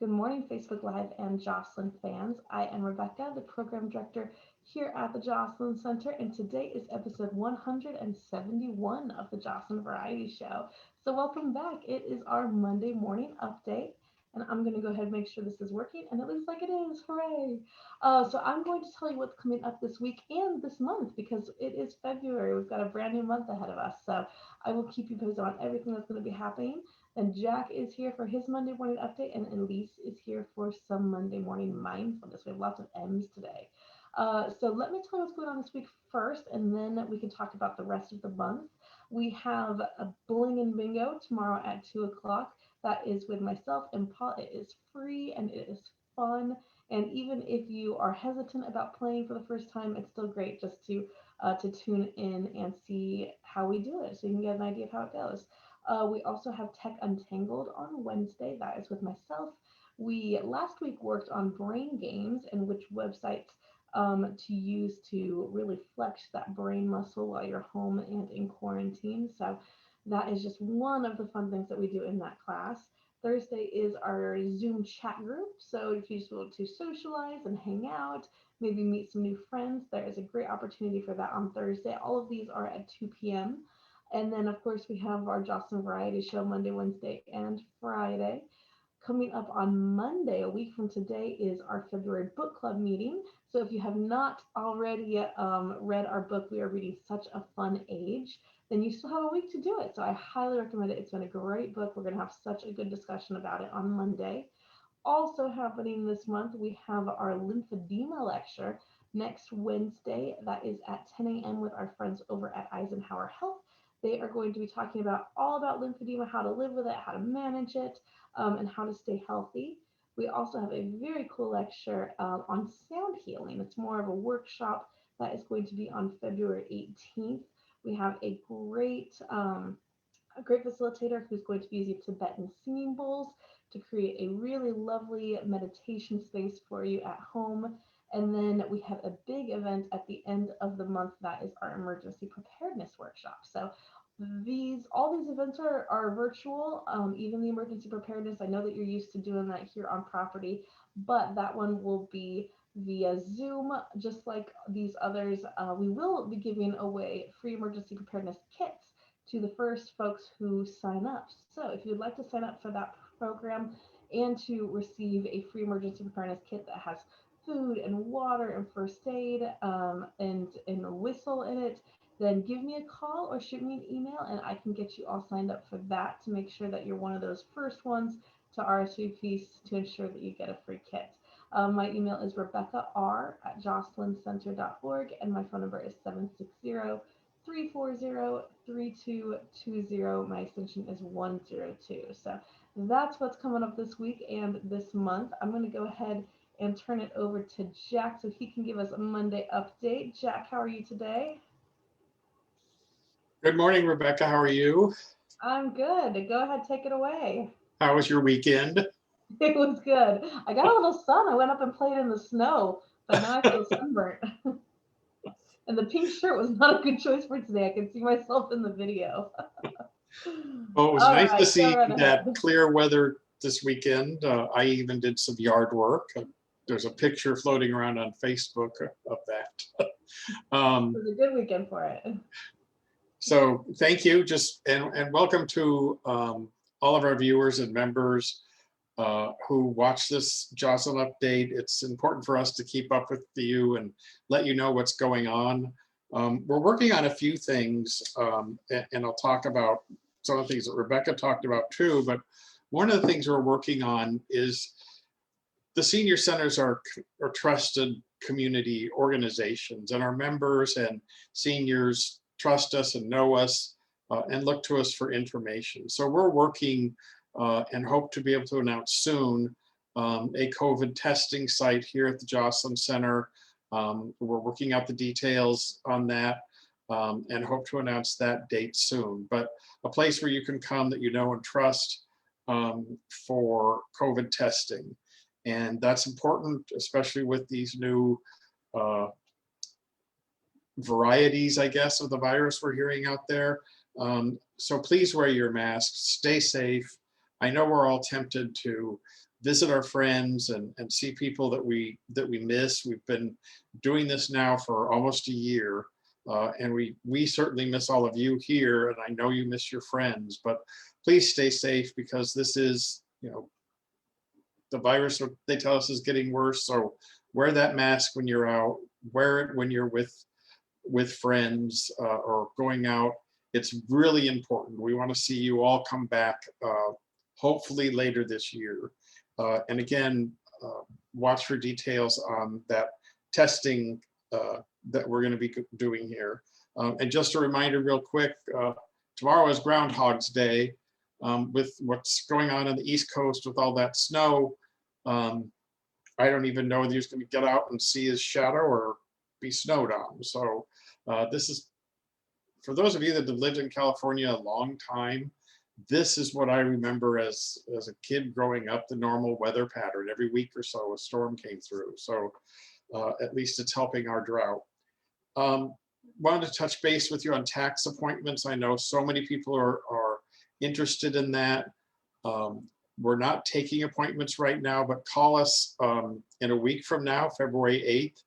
Good morning, Facebook Live and Joslyn fans. I am Rebecca, the program director here at the Joslyn Center, and today is episode 171 of the Joslyn Variety Show. So, welcome back. It is our Monday morning update, and I'm going to go ahead and make sure this is working, and it looks like it is. Hooray! So, I'm going to tell you what's coming up this week and this month because it is February. We've got a brand new month ahead of us. So, I will keep you posted on everything that's going to be happening. And Jack is here for his Monday morning update, and Elyse is here for some Monday morning mindfulness. We have lots of M's today. So let me tell you what's going on this week first, and then we can talk about the rest of the month. We have a Bling and Bingo tomorrow at 2 o'clock. That is with myself and Paul. It is free and it is fun. And even if you are hesitant about playing for the first time, it's still great just to tune in and see how we do it so you can get an idea of how it goes. We also have Tech Untangled on Wednesday. That is with myself. We last week worked on brain games and which websites to use to really flex that brain muscle while you're home and in quarantine. So that is just one of the fun things that we do in that class. Thursday is our Zoom chat group. So if you just want to socialize and hang out, maybe meet some new friends, there is a great opportunity for that on Thursday. All of these are at 2 p.m. And then, of course, we have our Jocelyn Variety Show Monday, Wednesday, and Friday. Coming up on Monday, a week from today, is our February book club meeting. So if you have not already read our book, We Are Reading Such a Fun Age, then you still have a week to do it. So I highly recommend it. It's been a great book. We're going to have such a good discussion about it on Monday. Also happening this month, we have our lymphedema lecture next Wednesday. That is at 10 a.m. with our friends over at Eisenhower Health. They are going to be talking about all about lymphedema, how to live with it, how to manage it, and how to stay healthy. We also have a very cool lecture on sound healing. It's more of a workshop that is going to be on February 18th. We have a great facilitator who's going to be using Tibetan singing bowls to create a really lovely meditation space for you at home. And then we have a big event at the end of the month that is our emergency preparedness workshop. So all these events are virtual, even the emergency preparedness. I know that you're used to doing that here on property, but that one will be via Zoom, just like these others. We will be giving away free emergency preparedness kits to the first folks who sign up. So if you'd like to sign up for that program and to receive a free emergency preparedness kit that has food and water and first aid and a whistle in it, then give me a call or shoot me an email and I can get you all signed up for that to make sure that you're one of those first ones to RSVP to ensure that you get a free kit. My email is rebeccar@joslyncenter.org and my phone number is 760-340-3220. My extension is 102. So that's what's coming up this week and this month. I'm going to go ahead and turn it over to Jack so he can give us a Monday update. Jack, how are you today? Good morning, Rebecca. How are you? I'm good. Go ahead, take it away. How was your weekend? It was good. I got a little sun. I went up and played in the snow, but now I feel sunburnt. And the pink shirt was not a good choice for today. I can see myself in the video. Well, it was All nice to right, see go right that ahead. clear weather this weekend. I even did some yard work. There's a picture floating around on Facebook of that. It was a good weekend for it. So thank you, and welcome to all of our viewers and members who watch this Jocelyn update. It's important for us to keep up with you and let you know what's going on. We're working on a few things, and I'll talk about some of the things that Rebecca talked about too, but one of the things we're working on is the senior centers are trusted community organizations, and our members and seniors trust us and know us and look to us for information. So we're working and hope to be able to announce soon a COVID testing site here at the Joslyn Center. We're working out the details on that and hope to announce that date soon. But a place where you can come that you know and trust for COVID testing. And that's important, especially with these new varieties, I guess, of the virus we're hearing out there. So please wear your masks, stay safe. I know we're all tempted to visit our friends and see people that we miss. We've been doing this now for almost a year. And we certainly miss all of you here, and I know you miss your friends, but please stay safe, because this is, the virus, they tell us, is getting worse. So wear that mask when you're out, wear it when you're with friends or going out. It's really important. We want to see you all come back, hopefully later this year. And again, watch for details on that testing that we're going to be doing here. And just a reminder real quick, tomorrow is Groundhog's Day. With what's going on the East Coast with all that snow, I don't even know whether he's going to get out and see his shadow or be snowed on. So this is, for those of you that have lived in California a long time, this is what I remember as a kid growing up, the normal weather pattern. Every week or so a storm came through. So at least it's helping our drought. Wanted to touch base with you on tax appointments. I know so many people are interested in that. We're not taking appointments right now, but call us in a week from now, February 8th,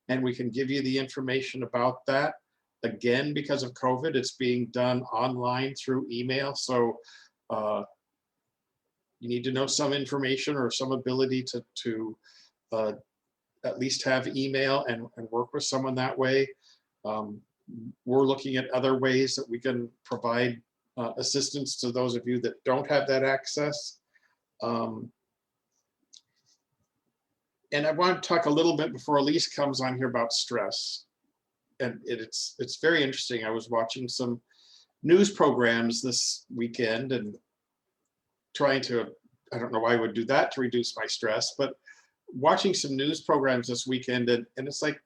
and we can give you the information about that. Again, because of COVID, it's being done online through email. So you need to know some information or some ability to at least have email and work with someone that way. We're looking at other ways that we can provide assistance to those of you that don't have that access. And I want to talk a little bit before Elyse comes on here about stress. And it's very interesting. I was watching some news programs this weekend and trying to, I don't know why I would do that to reduce my stress, but watching some news programs this weekend, and it's like,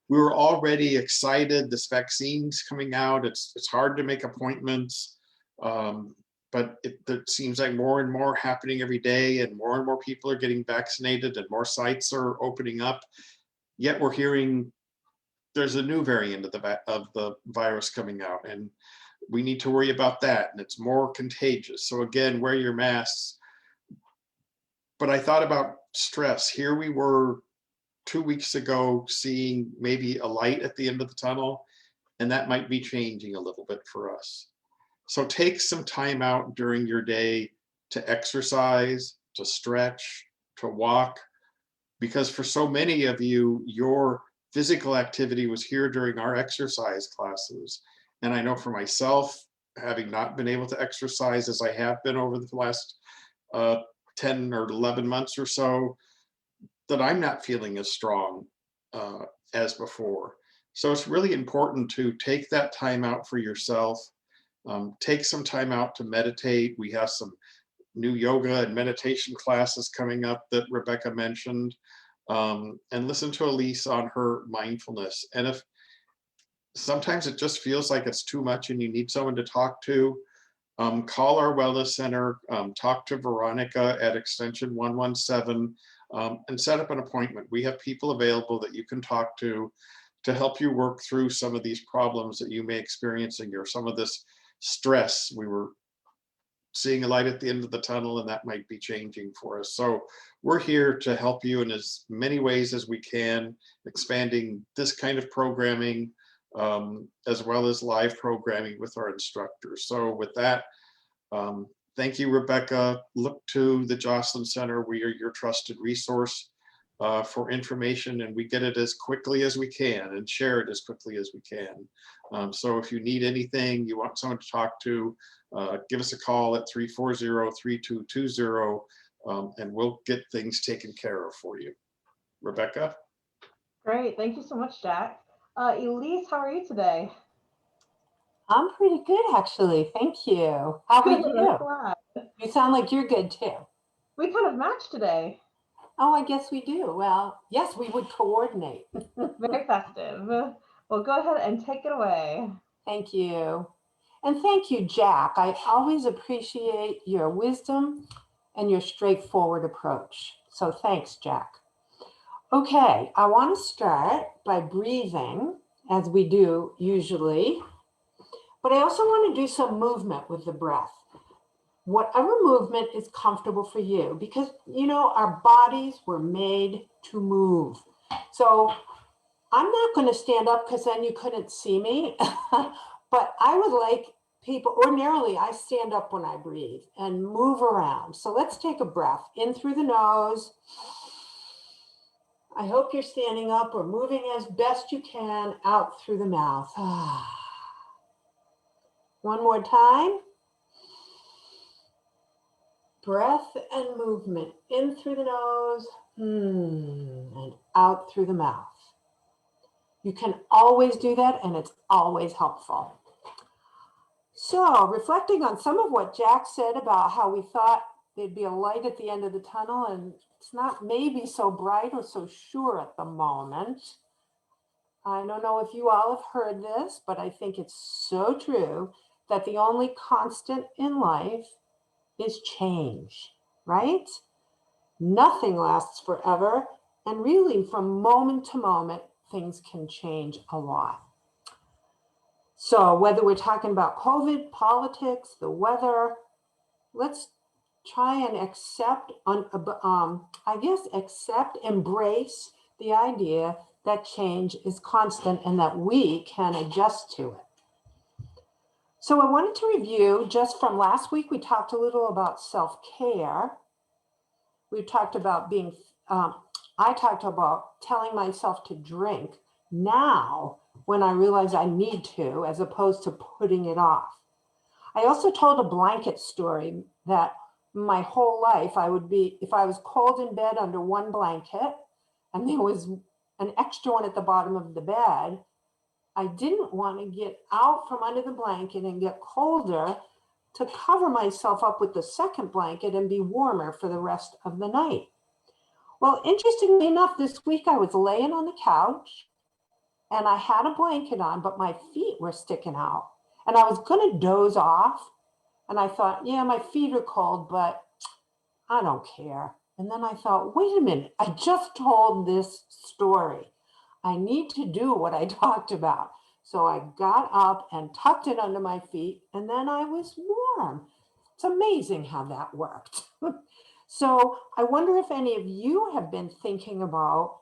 we were already excited. This vaccine's coming out. It's hard to make appointments, but it seems like more and more happening every day, and more people are getting vaccinated, and more sites are opening up. Yet we're hearing there's a new variant of the virus coming out, and we need to worry about that, and it's more contagious. So again, wear your masks. But I thought about stress. Here we were 2 weeks ago seeing maybe a light at the end of the tunnel, and that might be changing a little bit for us. So take some time out during your day to exercise, to stretch, to walk, because for so many of you, your physical activity was here during our exercise classes. And I know for myself, having not been able to exercise as I have been over the last 10 or 11 months or so, that I'm not feeling as strong as before. So it's really important to take that time out for yourself. Take some time out to meditate. We have some new yoga and meditation classes coming up that Rebecca mentioned, and listen to Elyse on her mindfulness. And if sometimes it just feels like it's too much and you need someone to talk to, call our wellness center, talk to Veronica at extension 117, and set up an appointment. We have people available that you can talk to help you work through some of these problems that you may be experiencing, or some of this stress. We were seeing a light at the end of the tunnel, and that might be changing for us. So we're here to help you in as many ways as we can, expanding this kind of programming, as well as live programming with our instructors. So with that, thank you, Rebecca. Look to the Joslyn Center. We are your trusted resource for information, and we get it as quickly as we can and share it as quickly as we can. So if you need anything, you want someone to talk to, give us a call at 340-3220, and we'll get things taken care of for you. Rebecca? Great. Thank you so much, Jack. Elyse, how are you today? I'm pretty good, actually. Thank you. How are Good, you? I'm glad. You sound like you're good too. We kind of matched today. Oh, I guess we do. Well, yes, we would coordinate. Very festive. Well, go ahead and take it away. Thank you. And thank you, Jack. I always appreciate your wisdom and your straightforward approach. So thanks, Jack. Okay, I want to start by breathing, as we do usually, but I also want to do some movement with the breath. whatever movement is comfortable for you, because our bodies were made to move. So I'm not going to stand up because then you couldn't see me, but I would like people, ordinarily I stand up when I breathe and move around. So let's take a breath in through the nose. I hope you're standing up or moving as best you can out through the mouth. One more time. Breath and movement in through the nose and out through the mouth. You can always do that, and it's always helpful. So, reflecting on some of what Jack said about how we thought there'd be a light at the end of the tunnel, and it's not maybe so bright or so sure at the moment. I don't know if you all have heard this, but I think it's so true that the only constant in life is change, right? Nothing lasts forever. And really, from moment to moment, things can change a lot. So whether we're talking about COVID, politics, the weather, let's try and embrace the idea that change is constant and that we can adjust to it. So I wanted to review just from last week, we talked a little about self-care. We talked about I talked about telling myself to drink now when I realize I need to, as opposed to putting it off. I also told a blanket story that my whole life if I was cold in bed under one blanket and there was an extra one at the bottom of the bed, I didn't want to get out from under the blanket and get colder to cover myself up with the second blanket and be warmer for the rest of the night. Well, interestingly enough, this week I was laying on the couch and I had a blanket on, but my feet were sticking out. And I was going to doze off. And I thought, yeah, my feet are cold, but I don't care. And then I thought, wait a minute, I just told this story. I need to do what I talked about. So I got up and tucked it under my feet, and then I was warm. It's amazing how that worked. So I wonder if any of you have been thinking about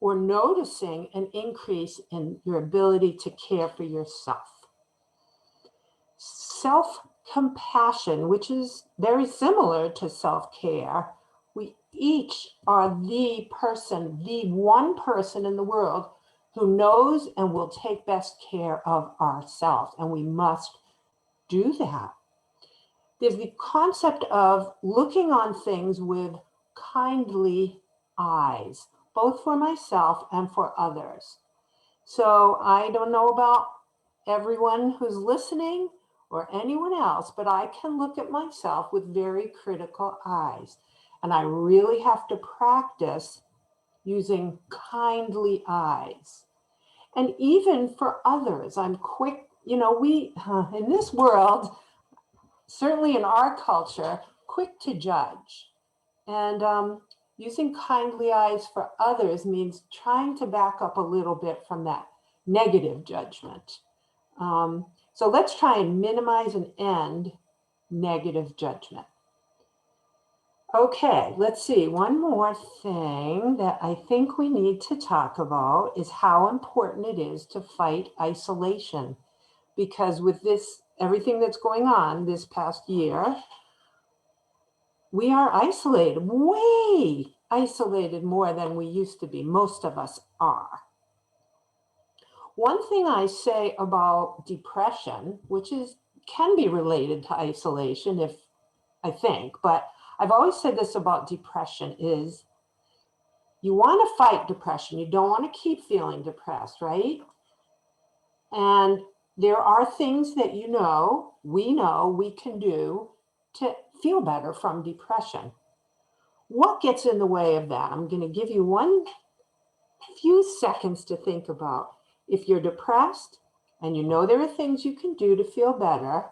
or noticing an increase in your ability to care for yourself. Self-compassion, which is very similar to self-care, we each are the one person in the world who knows and will take best care of ourselves, and we must do that. There's the concept of looking on things with kindly eyes, both for myself and for others. So I don't know about everyone who's listening or anyone else, but I can look at myself with very critical eyes. And I really have to practice using kindly eyes. And even for others, I'm quick, we, in this world, certainly in our culture, quick to judge. And using kindly eyes for others means trying to back up a little bit from that negative judgment. So let's try and minimize and end negative judgment. Okay, let's see. One more thing that I think we need to talk about is how important it is to fight isolation. Because with everything that's going on this past year, we are isolated, way isolated more than we used to be. Most of us are. One thing I say about depression, which can be related to isolation, but I've always said this about depression is you want to fight depression. You don't want to keep feeling depressed, right? And there are things that we know we can do to feel better from depression. What gets in the way of that? I'm going to give you few seconds to think about. If you're depressed and you know there are things you can do to feel better,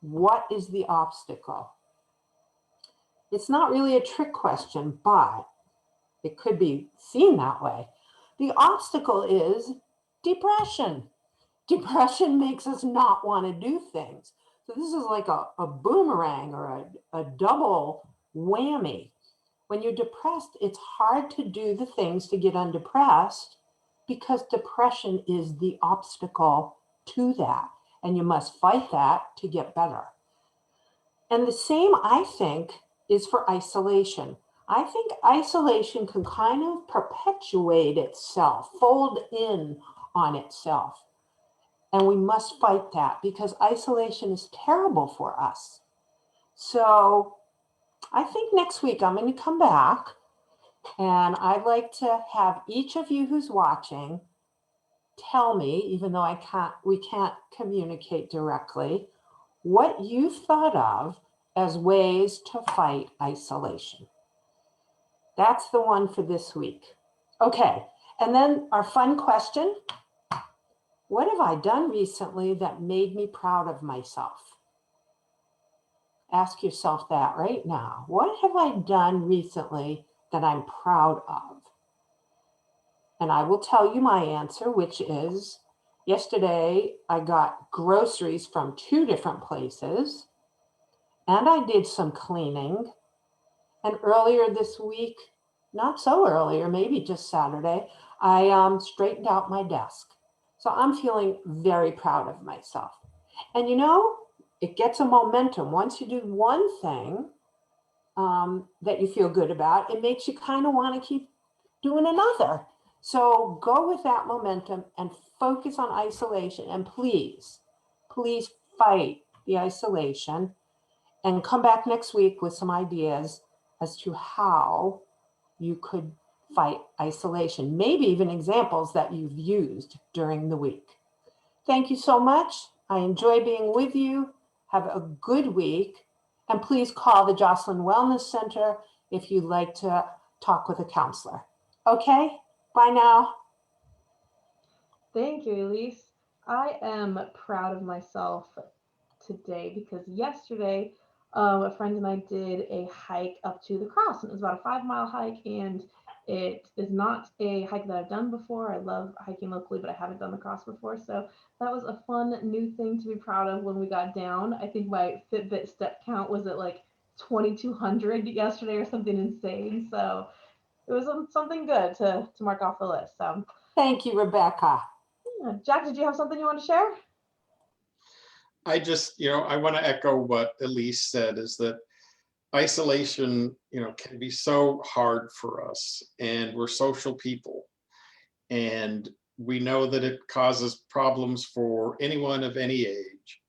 what is the obstacle? It's not really a trick question, but it could be seen that way. The obstacle is depression. Depression makes us not want to do things. So this is like a boomerang or a double whammy. When you're depressed, it's hard to do the things to get undepressed because depression is the obstacle to that. And you must fight that to get better. And the same, I think, is for isolation. I think isolation can kind of perpetuate itself, fold in on itself. And we must fight that because isolation is terrible for us. So I think next week I'm going to come back and I'd like to have each of you who's watching tell me, even though we can't communicate directly, what you've thought of as ways to fight isolation. That's the one for this week. Okay, and then our fun question. What have I done recently that made me proud of myself? Ask yourself that right now. What have I done recently that I'm proud of? And I will tell you my answer, which is yesterday I got groceries from 2 different places and I did some cleaning. And earlier this week, not so earlier, maybe just Saturday, I straightened out my desk. So I'm feeling very proud of myself. And you know, it gets a momentum. Once you do one thing that you feel good about, it makes you kind of want to keep doing another. So go with that momentum and focus on isolation. And please, please fight the isolation and come back next week with some ideas as to how you could fight isolation, maybe even examples that you've used during the week. Thank you so much. I enjoy being with you. Have a good week. And please call the Joslyn Wellness Center if you'd like to talk with a counselor. Okay, bye now. Thank you, Elyse. I am proud of myself today because yesterday a friend and I did a hike up to the cross, and it was about a 5 mile hike. And it is not a hike that I've done before. I love hiking locally, but I haven't done the cross before. So that was a fun new thing to be proud of when we got down. I think my Fitbit step count was at like 2,200 yesterday or something insane. So it was something good to mark off the list. So, Thank you, Rebecca. yeah. Jack, did you have something you want to share? I just, I want to echo what Elise said, is that isolation, can be so hard for us, and we're social people. And we know that it causes problems for anyone of any age.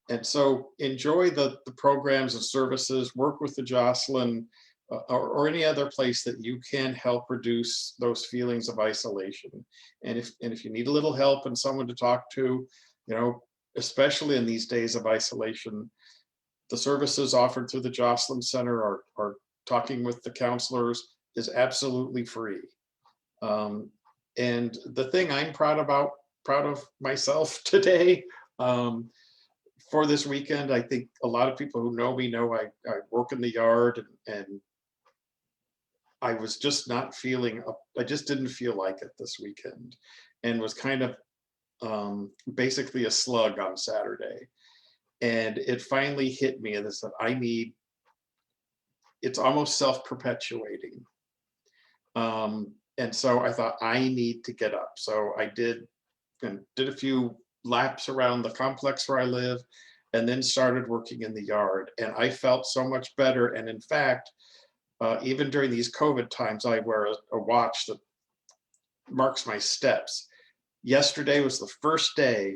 And so enjoy the programs and services, work with the Joslyn or any other place that you can help reduce those feelings of isolation. And if you need a little help and someone to talk to, especially in these days of isolation, the services offered through the Joslyn Center are talking with the counselors is absolutely free. And the thing I'm proud of myself today, for this weekend, I think a lot of people who know me know I work in the yard, and I was just not feeling up. I just didn't feel like it this weekend, and was kind of basically a slug on Saturday. And it finally hit me, and it's that it's almost self-perpetuating. And so I thought I need to get up. So I did a few laps around the complex where I live, and then started working in the yard. And I felt so much better. And in fact, even during these COVID times, I wear a watch that marks my steps. Yesterday was the first day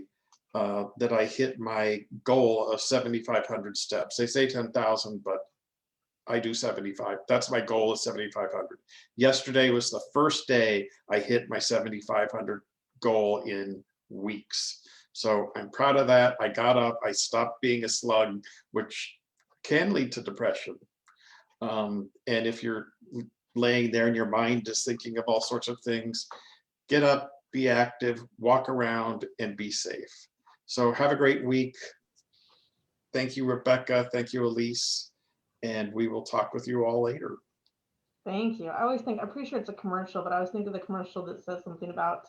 that I hit my goal of 7,500 steps. They say 10,000, but I do 75. That's my goal, is 7,500. Yesterday was the first day I hit my 7,500 goal in weeks. So I'm proud of that. I got up, I stopped being a slug, which can lead to depression. And if you're laying there and your mind is thinking of all sorts of things, get up, be active, walk around, and be safe. So have a great week. Thank you, Rebecca. Thank you, Elyse. And we will talk with you all later. Thank you. I'm pretty sure it's a commercial, but I always think of the commercial that says something about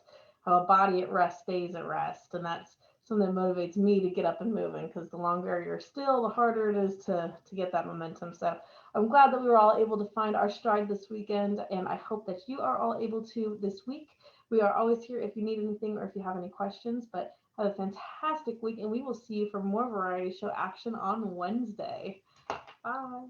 how a body at rest stays at rest. And that's something that motivates me to get up and moving, because the longer you're still, the harder it is to get that momentum. So I'm glad that we were all able to find our stride this weekend, and I hope that you are all able to this week. We are always here if you need anything or if you have any questions, but have a fantastic week, and we will see you for more variety show action on Wednesday. Bye.